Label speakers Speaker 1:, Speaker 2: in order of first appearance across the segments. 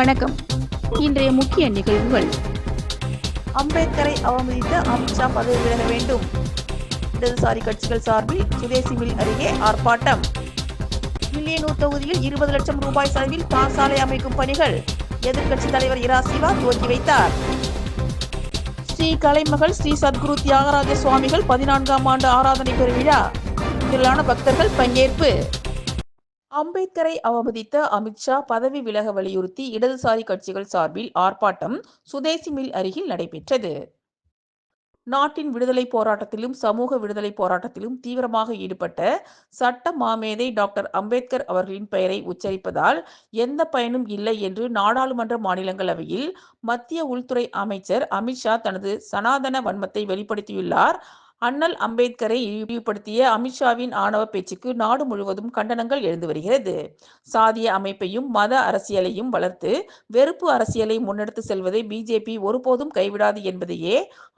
Speaker 1: வணக்கம். இன்றைய முக்கிய நிகழ்வுகள்.
Speaker 2: அம்பேத்கரை அவமதித்த அமித்ஷா பதவி விலக வேண்டும். இடதுசாரி கட்சிகள் சார்பில் சுதேசி மில் அருகே ஆர்ப்பாட்டம். வில்லியனூர் தொகுதியில் 20 லட்சம் ரூபாய் செலவில் தார் சாலை அமைக்கும் பணிகள் எதிர்க்கட்சித் தலைவர் இரா சிவா துவக்கி வைத்தார். ஸ்ரீ கலைமகள் ஸ்ரீ சத்குரு தியாகராஜ சுவாமிகள் 14ஆம் ஆண்டு ஆராதனை பெருவிழா. திரளான பக்தர்கள் பங்கேற்பு. அம்பேத்கரை அவமதித்த அமித்ஷா பதவி விலக வலியுறுத்தி இடதுசாரி கட்சிகள் சார்பில் ஆர்ப்பாட்டம் சுதேசி மில் அருகில் நடைபெற்றது. நாட்டின் விடுதலை போராட்டத்திலும் சமூக விடுதலை போராட்டத்திலும் தீவிரமாக ஈடுபட்ட சட்ட மாமேதை டாக்டர் அம்பேத்கர் அவர்களின் பெயரை உச்சரிப்பதால் எந்த பயனும் இல்லை என்று நாடாளுமன்ற மாநிலங்களவையில் மத்திய உள்துறை அமைச்சர் அமித்ஷா தனது சனாதன வன்மத்தை வெளிப்படுத்தியுள்ளார். அண்ணல் அம்பேத்கரை இழிவுபடுத்திய அமித்ஷாவின் ஆணவ பேச்சுக்கு நாடு முழுவதும் கண்டனங்கள் எழுந்து வருகிறது. சாதிய அமைப்பையும் மத அரசியலையும் வளர்த்து வெறுப்பு அரசியலை முன்னெடுத்து செல்வதை பிஜேபி ஒருபோதும் கைவிடாது என்பதையே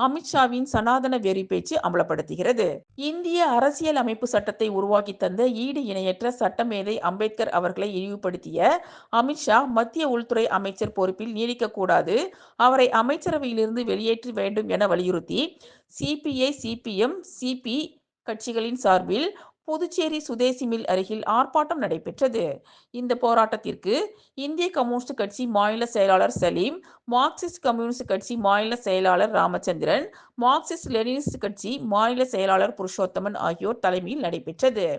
Speaker 2: அமித்ஷாவின் சனாதன வெறி பேச்சு அமலப்படுத்துகிறது. இந்திய அரசியல் அமைப்பு சட்டத்தை உருவாக்கி தந்த ஈடு இணையற்ற சட்டமேதை அம்பேத்கர் அவர்களை இழிவுபடுத்திய அமித்ஷா மத்திய உள்துறை அமைச்சர் பொறுப்பில் நீடிக்கக்கூடாது, அவரை அமைச்சரவையிலிருந்து வெளியேற்ற வேண்டும் என வலியுறுத்தி சிபிஐ, சிபிஎம், சிபி கட்சிகளின் சார்பில் புதுச்சேரி சுதேசி மில் அருகில் ஆர்ப்பாட்டம் நடைபெற்றது. இந்த போராட்டத்திற்கு இந்திய கம்யூனிஸ்ட் கட்சி மாநில செயலாளர் சலீம், மார்க்சிஸ்ட் கம்யூனிஸ்ட் கட்சி மாநில செயலாளர் ராமச்சந்திரன், மார்க்சிஸ்ட் லெனினிஸ்ட் கட்சி மாநில செயலாளர் புருஷோத்தமன் ஆகியோர் தலைமையில் நடைபெற்றது.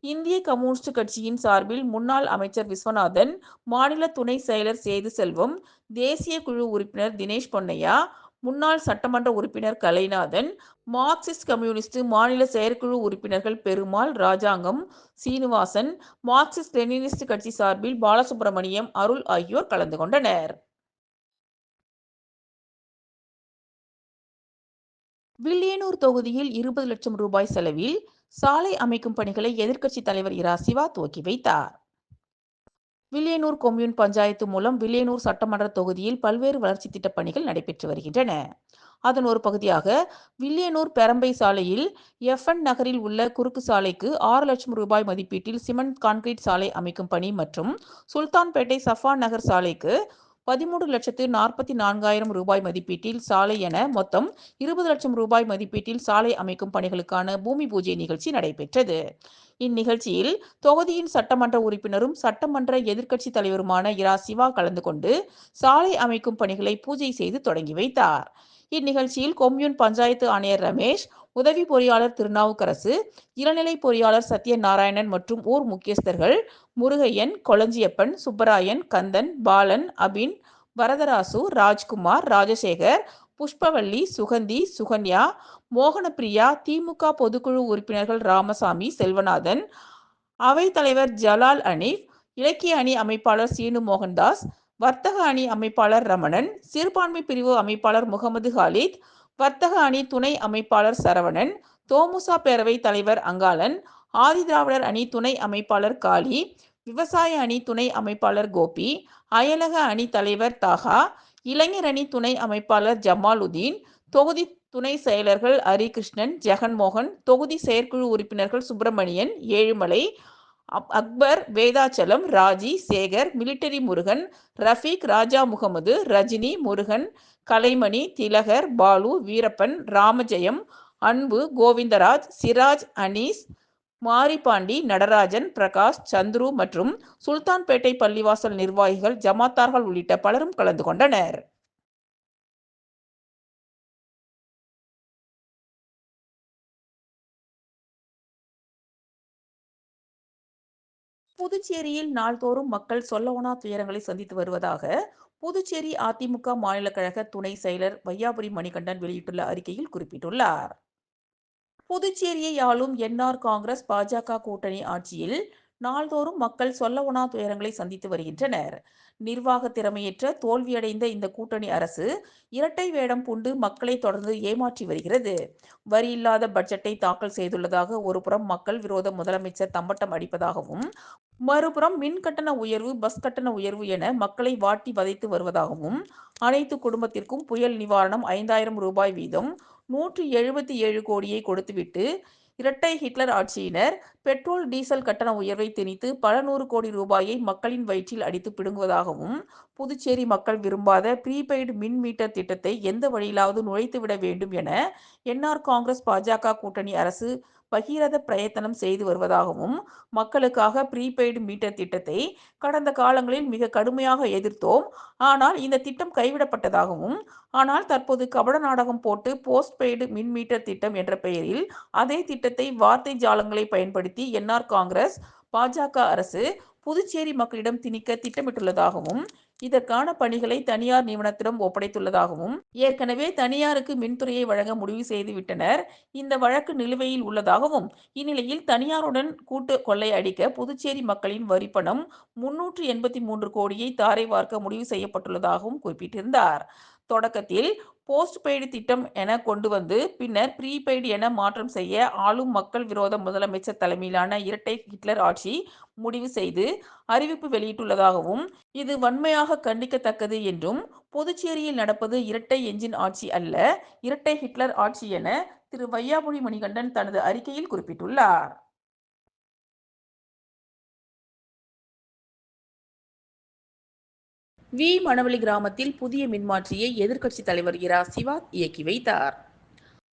Speaker 2: இந்திய கம்யூனிஸ்ட் கட்சியின் சார்பில் முன்னாள் அமைச்சர் விஸ்வநாதன், மாநில துணை செயலர் சேது செல்வம், தேசிய குழு உறுப்பினர் தினேஷ் பொன்னையா, முன்னாள் சட்டமன்ற உறுப்பினர் கலைநாதன், மார்க்சிஸ்ட் கம்யூனிஸ்ட் மாநில செயற்குழு உறுப்பினர்கள் பெருமாள், ராஜாங்கம், சீனிவாசன், மார்க்சிஸ்ட் லெனினிஸ்ட் கட்சி சார்பில் பாலசுப்ரமணியம், அருள் ஆகியோர் கலந்து கொண்டனர். வில்லியனூர் தொகுதியில் 20 லட்சம் ரூபாய் செலவில் சாலை அமைக்கும் பணிகளை எதிர்க்கட்சித் தலைவர் இரா சிவா துவக்கி வைத்தார். வில்லியனூர் கொம்யூன் பஞ்சாயத்து மூலம் வில்லியனூர் சட்டமன்ற தொகுதியில் பல்வேறு வளர்ச்சி திட்ட பணிகள் நடைபெற்று வருகின்றன. அதன் ஒரு பகுதியாக வில்லியனூர் பெரம்பை சாலையில் எஃப்என் நகரில் உள்ள குறுக்கு சாலைக்கு 6 லட்சம் ரூபாய் மதிப்பீட்டில் சிமெண்ட் கான்கிரீட் சாலை அமைக்கும் பணி மற்றும் சுல்தான்பேட்டை சஃபா நகர் சாலைக்கு 13,44,000 ரூபாய் மதிப்பீட்டில் சாலை என மொத்தம் 20 லட்சம் ரூபாய் மதிப்பீட்டில் சாலை அமைக்கும் பணிகளுக்கான பூமி பூஜை நிகழ்ச்சி நடைபெற்றது. இந்நிகழ்ச்சியில் தொகுதியின் சட்டமன்ற உறுப்பினரும் சட்டமன்ற எதிர்க்கட்சி தலைவருமான இரா சிவா கலந்து கொண்டு சாலை அமைக்கும் பணிகளை பூஜை செய்து தொடங்கி வைத்தார். இந்நிகழ்ச்சியில் கொம்யூன் பஞ்சாயத்து ஆணையர் ரமேஷ், உதவி பொறியாளர் திருநாவுக்கரசு, இளநிலை பொறியாளர் சத்யநாராயணன் மற்றும் ஊர் முக்கியஸ்தர்கள் முருகையன், கொளஞ்சியப்பன், சுப்பராயன், கந்தன், பாலன், அபின், வரதராசு, ராஜ்குமார், ராஜசேகர், புஷ்பவள்ளி, சுகந்தி, சுகன்யா, மோகனப்பிரியா, திமுக பொதுக்குழு உறுப்பினர்கள் ராமசாமி, செல்வநாதன், அவைத்தலைவர் ஜலால் அனீப், இலக்கிய அணி அமைப்பாளர் சீனு மோகன்தாஸ், வர்த்தக அணி அமைப்பாளர் ரமணன், சிறுபான்மை பிரிவு அமைப்பாளர் முகமது ஹாலித், வர்த்தக அணி துணை அமைப்பாளர் சரவணன், தோமுசா பேரவை தலைவர் அங்காளன், ஆதிதிராவிடர் அணி துணை அமைப்பாளர் காளி, விவசாய அணி துணை அமைப்பாளர் கோபி, அயலக அணி தலைவர் தாகா, இளைஞர் அணி துணை அமைப்பாளர் ஜமாலுதீன், தொகுதி துணை செயலர்கள் ஹரிகிருஷ்ணன், ஜெகன்மோகன், தொகுதி செயற்குழு உறுப்பினர்கள் சுப்பிரமணியன், ஏழுமலை, அக்பர், வேதாச்சலம், ராஜி, சேகர், மிலிட்டரி முருகன், ரஃபீக், ராஜா முகமது, ரஜினி, முருகன், கலைமணி, திலகர், பாலு, வீரப்பன், ராமஜெயம், அன்பு, கோவிந்தராஜ், சிராஜ், அனீஸ், மாரிபாண்டி, நடராஜன், பிரகாஷ், சந்துரு மற்றும் சுல்தான்பேட்டை பள்ளிவாசல் நிர்வாகிகள், ஜமாத்தார்கள் உள்ளிட்ட பலரும் கலந்து கொண்டனர். புதுச்சேரியில் நாள்தோறும் மக்கள் சொல்லவனா துயரங்களை சந்தித்து வருவதாக புதுச்சேரி அதிமுக மாநில கழக துணை செயலர் வையாபுரி மணிகண்டன் வெளியிட்டுள்ள அறிக்கையில் குறிப்பிட்டுள்ளார். புதுச்சேரியை ஆளும் என்ஆர் காங்கிரஸ், பாஜக கூட்டணி ஆட்சியில் நாள்தோறும் மக்கள் சொல்லவனா துயரங்களை சந்தித்து வருகின்றனர். நிர்வாக திறமையற்ற தோல்வியடைந்த இந்த கூட்டணி அரசு இரட்டை வேடம் பூண்டு மக்களை தொடர்ந்து ஏமாற்றி வருகிறது. வரி இல்லாத பட்ஜெட்டை தாக்கல் செய்துள்ளதாக ஒருபுறம் மக்கள் விரோத முதலமைச்சர் தம்பட்டம் அடிப்பதாகவும், மறுபுறம் மின் கட்டண உயர்வு, பஸ் கட்டண உயர்வு என மக்களை வாட்டி வதைத்து வருவதாகவும், அனைத்து குடும்பத்திற்கும் புயல் நிவாரணம் 5,000 ரூபாய் வீதம் 177 கோடியை கொடுத்துவிட்டு இரட்டை ஹிட்லர் ஆட்சியினர் பெட்ரோல் டீசல் கட்டண உயர்வை திணித்து பல நூறு கோடி ரூபாயை மக்களின் வயிற்றில் அடித்து பிடுங்குவதாகவும், புதுச்சேரி மக்கள் விரும்பாத ப்ரீபெய்டு மின் மீட்டர் திட்டத்தை எந்த வழியிலாவது நுழைத்துவிட வேண்டும் என என்ஆர் காங்கிரஸ், பாஜக கூட்டணி அரசு பகீரத பிரயத்தனம் செய்து வருவதாகவும், மக்களுக்காக ப்ரீபெய்டு மீட்டர் திட்டத்தை கடந்த காலங்களில் மிக கடுமையாக எதிர்த்தோம். ஆனால் இந்த திட்டம் கைவிடப்பட்டதாகவும், ஆனால் தற்போது கபட நாடகம் போட்டு போஸ்ட் பெய்டு மின் மீட்டர் திட்டம் என்ற பெயரில் அதே திட்டத்தை வார்த்தை ஜாலங்களை பயன்படுத்தி என்ஆர் காங்கிரஸ், பாஜக அரசு புதுச்சேரி மக்களிடம் திணிக்க திட்டமிட்டுள்ளதாகவும், இதற்கான பணிகளை தனியார் நிறுவனத்திடம் ஒப்படைத்துள்ளதாகவும், ஏற்கனவே தனியாருக்கு மின்துறையை வழங்க முடிவு செய்துவிட்டனர். இந்த வழக்கு நிலுவையில் உள்ளதாகவும், இந்நிலையில் தனியாருடன் கூட்டு கொள்ளை அடிக்க புதுச்சேரி மக்களின் வரிப்பணம் 383 கோடியை தாரை வார்க்க முடிவு செய்யப்பட்டுள்ளதாகவும் குறிப்பிட்டிருந்தார். தொடக்கத்தில் போஸ்ட் பெய்டு திட்டம் என கொண்டு வந்து பின்னர் ப்ரீபெய்டு என மாற்றம் செய்ய ஆளும் மக்கள் விரோத முதலமைச்சர் தலைமையிலான இரட்டை ஹிட்லர் ஆட்சி முடிவு செய்து அறிவிப்பு வெளியிட்டுள்ளதாகவும், இது வன்மையாக கண்டிக்கத்தக்கது என்றும், புதுச்சேரியில் நடப்பது இரட்டை எஞ்சின் ஆட்சி அல்ல, இரட்டை ஹிட்லர் ஆட்சி என திரு வையாபுரி மணிகண்டன் தனது அறிக்கையில் குறிப்பிட்டுள்ளார். வி. மணவெளி கிராமத்தில் புதிய மின்மாற்றியை எதிர்க்கட்சித் தலைவர் இரா. சிவா இயக்கி வைத்தார்.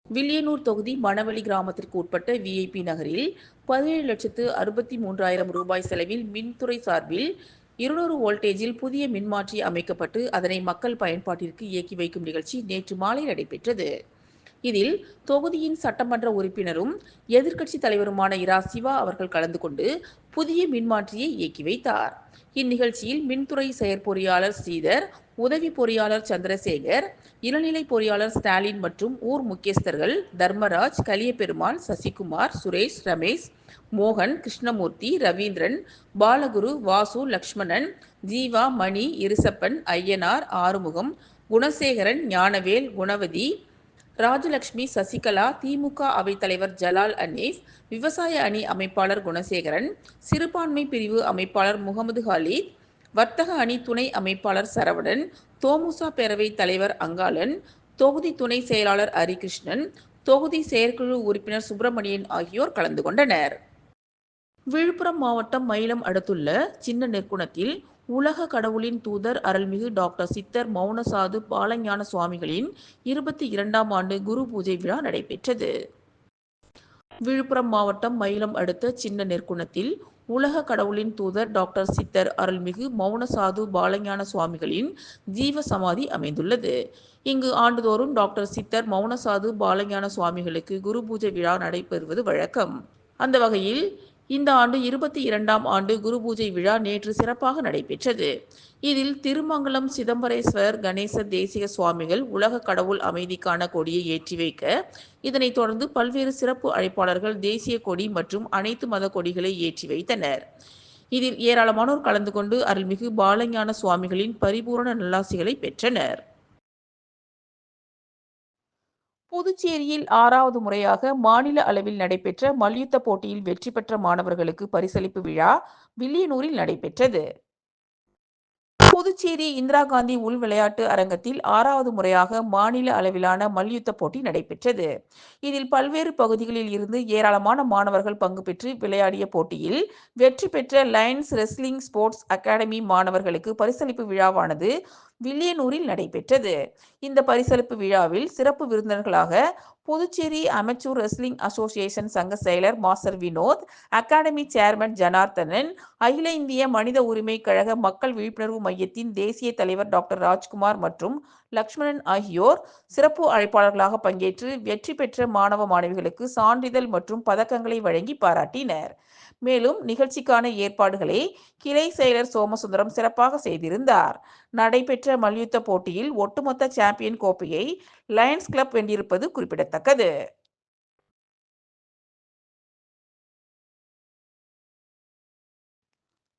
Speaker 2: வில்லியனூர் தொகுதி மணவெளி கிராமத்திற்கு உட்பட்ட விஐபி நகரில் 17,63,000 ரூபாய் செலவில் மின்துறை சார்பில் 200 வோல்டேஜில் புதிய மின்மாற்றி அமைக்கப்பட்டு அதனை மக்கள் பயன்பாட்டிற்கு இயக்கி வைக்கும் நிகழ்ச்சி நேற்று மாலை நடைபெற்றது. இதில் தொகுதியின் சட்டமன்ற உறுப்பினரும் எதிர்க்கட்சித் தலைவருமான இரா. சிவா அவர்கள் கலந்து கொண்டு புதிய மின்மாற்றியை இயக்கி வைத்தார். இந்நிகழ்ச்சியில் மின்துறை செயற்பொறியாளர் ஸ்ரீதர், உதவி பொறியாளர் சந்திரசேகர், இளநிலை பொறியாளர் ஸ்டாலின் மற்றும் ஊர் முக்கியஸ்தர்கள் தர்மராஜ், கலியபெருமாள், சசிகுமார், சுரேஷ், ரமேஷ், மோகன், கிருஷ்ணமூர்த்தி, ரவீந்திரன், பாலகுரு, வாசு, லக்ஷ்மணன், ஜீவா, மணி, இருசப்பன், ஐயனார், ஆறுமுகம், குணசேகரன், ஞானவேல், குணவதி, ராஜலட்சுமி, சசிகலா, திமுக அவைத்தலைவர் ஜலால் அனீப், விவசாய அணி அமைப்பாளர் குணசேகரன், சிறுபான்மை பிரிவு அமைப்பாளர் முகமது ஹாலித், வர்த்தக அணி துணை அமைப்பாளர் சரவணன், தோமுசா பேரவை தலைவர் அங்காளன், தொகுதி துணை செயலாளர் ஹரிகிருஷ்ணன், தொகுதி செயற்குழு உறுப்பினர் சுப்பிரமணியன் ஆகியோர் கலந்து கொண்டனர். விழுப்புரம் மாவட்டம் மயிலம் அடுத்துள்ள சின்ன நெற்குணத்தில் உலக கடவுளின் தூதர் அருள்மிகு டாக்டர் சித்தர் மௌனசாது பாலஞான சுவாமிகளின் 22ஆம் ஆண்டு குரு பூஜை விழா நடைபெற்றது. விழுப்புரம் மாவட்டம் மயிலம் அடுத்த சின்ன நெற்குணத்தில் உலக கடவுளின் தூதர் டாக்டர் சித்தர் அருள்மிகு மௌனசாது பாலஞான சுவாமிகளின் ஜீவ சமாதி அமைந்துள்ளது. இங்கு ஆண்டுதோறும் டாக்டர் சித்தர் மௌனசாது பாலஞான சுவாமிகளுக்கு குரு பூஜை விழா நடைபெறுவது வழக்கம். அந்த வகையில் இந்த ஆண்டு 22ஆம் ஆண்டு குரு பூஜை விழா நேற்று சிறப்பாக நடைபெற்றது. இதில் திருமங்கலம் சிதம்பரேஸ்வரர் கணேச தேசிக சுவாமிகள் உலக கடவுள் அமைதிக்கான கொடியை ஏற்றி வைக்க, இதனைத் தொடர்ந்து பல்வேறு சிறப்பு அழைப்பாளர்கள் தேசிய கொடி மற்றும் அனைத்து மத கொடிகளை ஏற்றி வைத்தனர். இதில் ஏராளமானோர் கலந்து கொண்டு அருள்மிகு பாலஞான சுவாமிகளின் பரிபூரண நல்லாசிகளை பெற்றனர். புதுச்சேரியில் 6வது முறையாக மாநில அளவில் நடைபெற்ற மல்யுத்த போட்டியில் வெற்றி பெற்ற மாணவர்களுக்கு பரிசளிப்பு விழா வில்லியனூரில் நடைபெற்றது. புதுச்சேரி இந்திரா காந்தி உள் விளையாட்டு அரங்கத்தில் 6வது முறையாக மாநில அளவிலான மல்யுத்த போட்டி நடைபெற்றது. இதில் பல்வேறு பகுதிகளில் இருந்து ஏராளமான மாணவர்கள் பங்கு பெற்று விளையாடிய போட்டியில் வெற்றி பெற்ற லயன்ஸ் ரெஸ்லிங் ஸ்போர்ட்ஸ் அகாடமி மாணவர்களுக்கு பரிசளிப்பு விழாவானது வில்லியனூரில் நடைபெற்றது. இந்த பரிசளிப்பு விழாவில் சிறப்பு விருந்தினர்களாக புதுச்சேரி அமெச்சூர் ரெஸ்லிங் அசோசியேஷன் சங்க செயலர் master Vinod, academy chairman Janarthanan, அகில இந்திய மனித உரிமை கழக மக்கள் விழிப்புணர்வு மையத்தின் தேசிய தலைவர் டாக்டர் ராஜ்குமார் மற்றும் லக்ஷ்மணன் ஆகியோர் சிறப்பு அழைப்பாளர்களாக பங்கேற்று வெற்றி பெற்ற மாணவ மாணவிகளுக்கு சான்றிதழ் மற்றும் பதக்கங்களை வழங்கி பாராட்டினர். மேலும் நிகழ்ச்சிக்கான ஏற்பாடுகளை கிளை செயலர் சோமசுந்தரம் சிறப்பாக செய்திருந்தார். நடைபெற்ற மல்யுத்த போட்டியில் ஒட்டுமொத்த சாம்பியன் கோப்பையை லயன்ஸ் கிளப் வென்றிருப்பது குறிப்பிடத்தக்கது.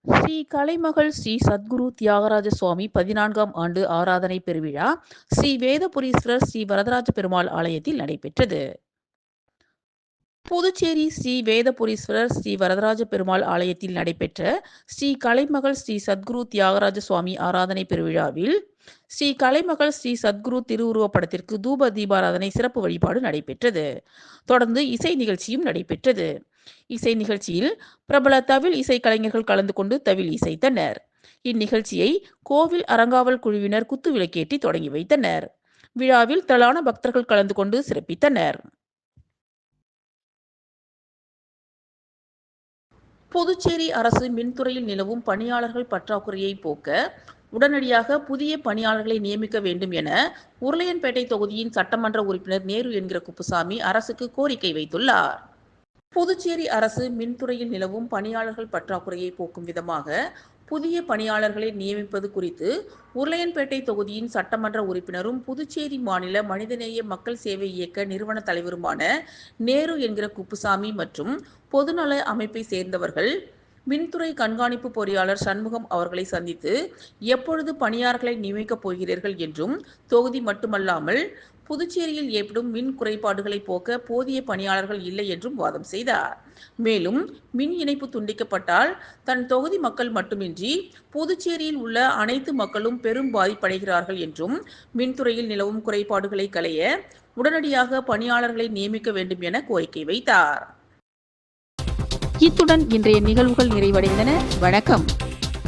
Speaker 2: ஸ்ரீ கலைமகள் ஸ்ரீ சத்குரு தியாகராஜ சுவாமி 14ஆம் ஆண்டு ஆராதனை பெருவிழா ஸ்ரீ வேதபுரீஸ்வரர் ஸ்ரீ வரதராஜ பெருமாள் ஆலயத்தில் நடைபெற்றது.
Speaker 1: புதுச்சேரி ஸ்ரீ வேதபுரீஸ்வரர் ஸ்ரீ வரதராஜ பெருமாள் ஆலயத்தில் நடைபெற்ற ஸ்ரீ கலைமகள் ஸ்ரீ சத்குரு தியாகராஜ சுவாமி ஆராதனை பெருவிழாவில் ஸ்ரீ கலைமகள் ஸ்ரீ சத்குரு திருவுருவப் படத்திற்கு தூப தீபாராதனை சிறப்பு வழிபாடு நடைபெற்றது. தொடர்ந்து இசை நிகழ்ச்சியும் நடைபெற்றது. இசை நிகழ்ச்சியில் பிரபல தவில் இசை கலைஞர்கள் கலந்து கொண்டு தவில் இசைத்தனர். இந்நிகழ்ச்சியை கோவில் அறங்காவல் குழுவினர் குத்துவிளக்கேற்றி தொடங்கி வைத்தனர். விழாவில் திரளான பக்தர்கள் கலந்து கொண்டு சிறப்பித்தனர். புதுச்சேரி அரசு மின்துறையில் நிலவும் பணியாளர்கள் பற்றாக்குறையை போக்க உடனடியாக புதிய பணியாளர்களை நியமிக்க வேண்டும் என உருளையன்பேட்டை தொகுதியின் சட்டமன்ற உறுப்பினர் நேரு என்கிற குப்புசாமி அரசுக்கு கோரிக்கை வைத்துள்ளார். புதுச்சேரி அரசு மின்துறையில் நிலவும் பணியாளர்கள் பற்றாக்குறையை போக்கும் விதமாக புதிய பணியாளர்களை நியமிப்பது குறித்து உருளையன்பேட்டை தொகுதியின் சட்டமன்ற உறுப்பினரும் புதுச்சேரி மாநில மனிதநேய மக்கள் சேவை இயக்க நிறுவன தலைவருமான நேரு என்கிற குப்புசாமி மற்றும் பொதுநல அமைப்பை சேர்ந்தவர்கள் மின்துறை கண்காணிப்பு பொறியாளர் சண்முகம் அவர்களை சந்தித்து எப்பொழுது பணியாளர்களை நியமிக்கப் போகிறீர்கள் என்றும், தொகுதி மட்டுமல்லாமல் புதுச்சேரியில் ஏற்படும் மின் குறைபாடுகளை போக்க போதிய பணியாளர்கள் இல்லை என்றும் வாதம் செய்தார். மேலும் மின் இணைப்பு துண்டிக்கப்பட்டால் தன் தொகுதி மக்கள் மட்டுமின்றி புதுச்சேரியில் உள்ள அனைத்து மக்களும் பெரும் பாதிப்படைகிறார்கள் என்றும், மின்துறையில் நிலவும் குறைபாடுகளை களைய உடனடியாக பணியாளர்களை நியமிக்க வேண்டும் என கோரிக்கை வைத்தார்.
Speaker 2: இத்துடன் இன்றைய நிகழ்வுகள் நிறைவடைந்தன. வணக்கம்.